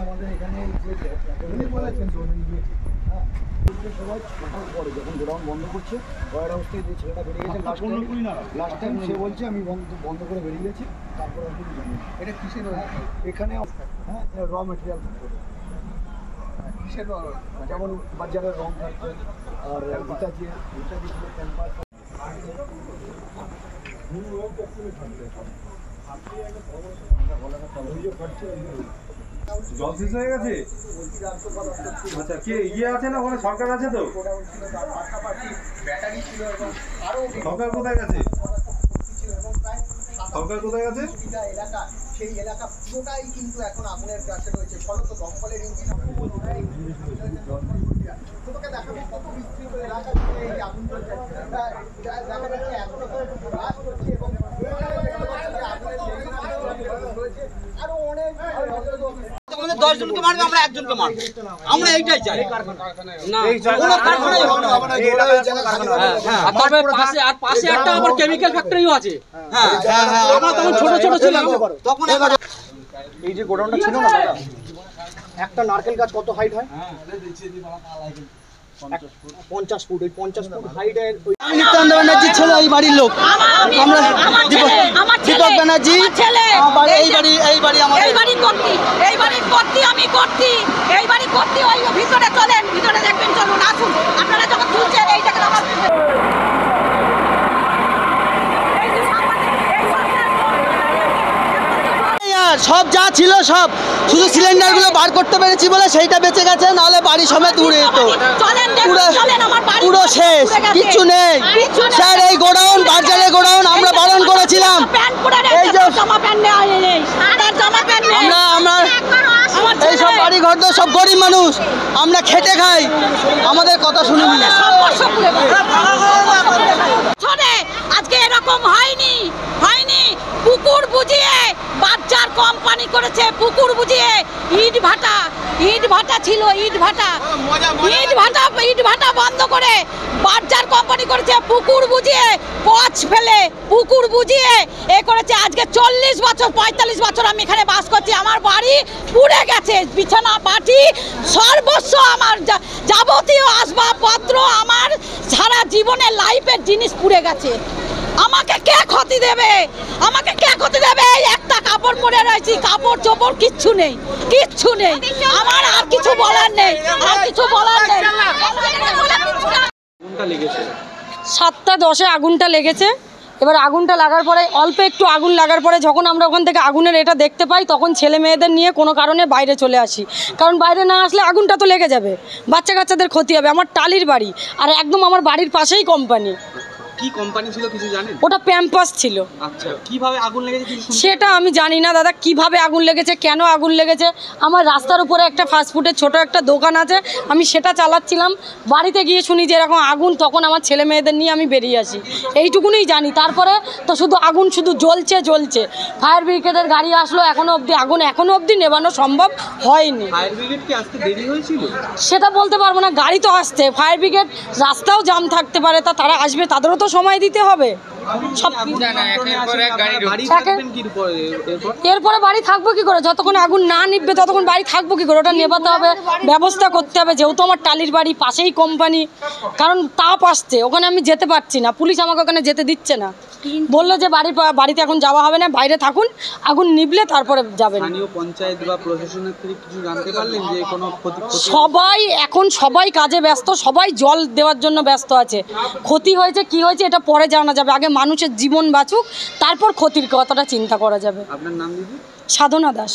আমাদের এখানে সবাই ছটার পরে যখন গোডাউন বন্ধ করছে ওয়ার হাউস থেকে যে ছেলেটা বেরিয়ে গেছে লাস্ট টাইম সে বলছে আমি বন্ধ করে বেরিয়ে গেছি। তারপর এটা কিসের এখানে হ্যাঁ র মেটেরিয়াল কিসের যেমন বাজারের রং থাকছে আর ইত্যাদি ক্যাম্পাস জল শেষ হয়ে গেছে। আচ্ছা কে ইয়ে আছে না ওখানে সরকার আছে তো? সরকার কোথায় গেছে? সরকার কোথায় গেছে? সেই এলাকা পুরোটাই কিন্তু এখন আগুনের কাছে রয়েছে। ফলত দমকলের ইঞ্জিন তোমাকে দেখাবো কত বিস্তৃত এলাকা জুড়ে এই আগুন চলছে। দেখা যাচ্ছে এখনো ব্লাস করছে এবং আরো অনেক আমাদের 10 জনকে মারবে, আমরা একজনকে মারবো, আমরা এইটাই চাই। না তবে পাশে একটা আবার কেমিক্যাল ফ্যাক্টরিও আছে। হ্যাঁ আমরা তখন ছোট ছোট ছিলাম তখন। এই যে গোডাউনটা ছিল না দাদা, একটা নারকেল গাছ কত হাইট হয়? 50 ফুট। ওই 50 ফুট হাইটের নিত্যানন্দ ব্যানার্জির ছেলে, এই বাড়ির লোক আমরা। দীপক ব্যানার্জি এই বাড়ি আমাদের, এই বাড়ি করতি আমি করতি, এই বাড়ি করতি। ওই ভিতরে চলেন, ভিতরে দেখবেন, চলুন আসুন। আপনারা যখন তুলছেন এই জায়গাটা আমার সব যা ছিল সব, শুধু সিলিন্ডার গুলো বার করতে পেরেছি বলে সেইটা বেঁচে গেছে, নাহলে বাড়ি সমেত উড়ে যেত। পুরো শেষ, কিচ্ছু নেই স্যার। এই গোডাউন বাজারে গোডাউন আমরা বারণ করেছিলাম। এই যে আমরা এইসব বাড়ি ঘর তো সব গরিব মানুষ, আমরা খেটে খাই, আমাদের কথা শুনুন। আজকে এরকম হয়নি। পুকুর বুঝিয়ে বাচ্চার কোম্পানি করেছে, পুকুর বুঝিয়ে ইট ভাটা ছিল, ইট ভাটা বন্ধ করে বাচ্চার কোম্পানি করেছে। পুকুর বুঝিয়ে পচ ফেলে পুকুর বুঝিয়ে এ করেছে। আজকে 40 বছর 45 বছর আমি এখানে বাস করছি। আমার বাড়ি পুড়ে গেছে, বিছানা পাটি সর্বস্ব, আমার যাবতীয় আসবাবপত্র, আমার সারা জীবনের লাইফের জিনিস পুড়ে গেছে। আমাকে কে ক্ষতি দেবে? এই একটা কাপড় পরে রয়েছি, কাপড় চোপড় কিচ্ছু নেই। আমার আর কিছু বলার নেই। 7:10 আগুনটা লেগেছে। এবার আগুনটা লাগার পরে অল্প একটু আগুন লাগার পরে যখন আমরা ওখান থেকে আগুনের এটা দেখতে পাই, তখন ছেলে মেয়েদের নিয়ে কোনো কারণে বাইরে চলে আসি। কারণ বাইরে না আসলে আগুনটা তো লেগে যাবে, বাচ্চা কাচ্চাদের ক্ষতি হবে। আমার টালির বাড়ি, আর একদম আমার বাড়ির পাশেই কোম্পানি। কি কোম্পানি ছিল কিছু জানেন? ওটা প্যাম্পাস ছিল। আচ্ছা, কিভাবে আগুন লেগেছে সেটা আমি জানি না দাদা, কিভাবে আগুন লেগেছে, কেন আগুন লেগেছে। আমার রাস্তার উপরে একটা ফাস্টফুডের ছোট একটা দোকান আছে, আমি সেটা চালাচ্ছিলাম। বাড়িতে গিয়ে শুনি যে এরকম আগুন, তখন আমার ছেলে মেয়েদের নিয়ে আমি বেরিয়ে আসি, এইটুকুনই জানি। তারপরে তো শুধু আগুন শুধু জ্বলছে। ফায়ার ব্রিগেডের গাড়ি আসলো, এখনো অবধি নেভানো সম্ভব হয়নি। ফায়ার ব্রিগেড কি আসতে দেরি হয়েছিল সেটা বলতে পারবো না, গাড়ি তো আসছে। ফায়ার ব্রিগেড রাস্তাও জাম থাকতে পারে, তারা আসবে, তাদেরও তো সময় দিতে হবে। এরপরে বাড়ি থাকবো কি করে? যতক্ষণ আগুন না নিববে ততক্ষণ বাড়ি থাকবো কি করে? ওটা নেভাতে হবে, ব্যবস্থা করতে হবে। যেহেতু আমার টালির বাড়ি, পাশেই কোম্পানি, কারণ তাপ আসছে, ওখানে আমি যেতে পারছি না। পুলিশ আমাকে ওখানে যেতে দিচ্ছে না, বললো যে বাড়িতে এখন যাওয়া হবে না, বাইরে থাকুন, আগুন নিবলে তারপরে যাবেন। পঞ্চায়েত বা প্রশাসনের থেকে কিছু জানতে পারলেন যে কোনো সবাই কাজে ব্যস্ত, সবাই জল দেওয়ার জন্য ব্যস্ত আছে। ক্ষতি হয়েছে কি হয়েছে এটা পরে জানা যাবে, আগে মানুষের জীবন বাঁচুক, তারপর ক্ষতির কথাটা চিন্তা করা যাবে। আপনার নাম দিদি? সাধনা দাস।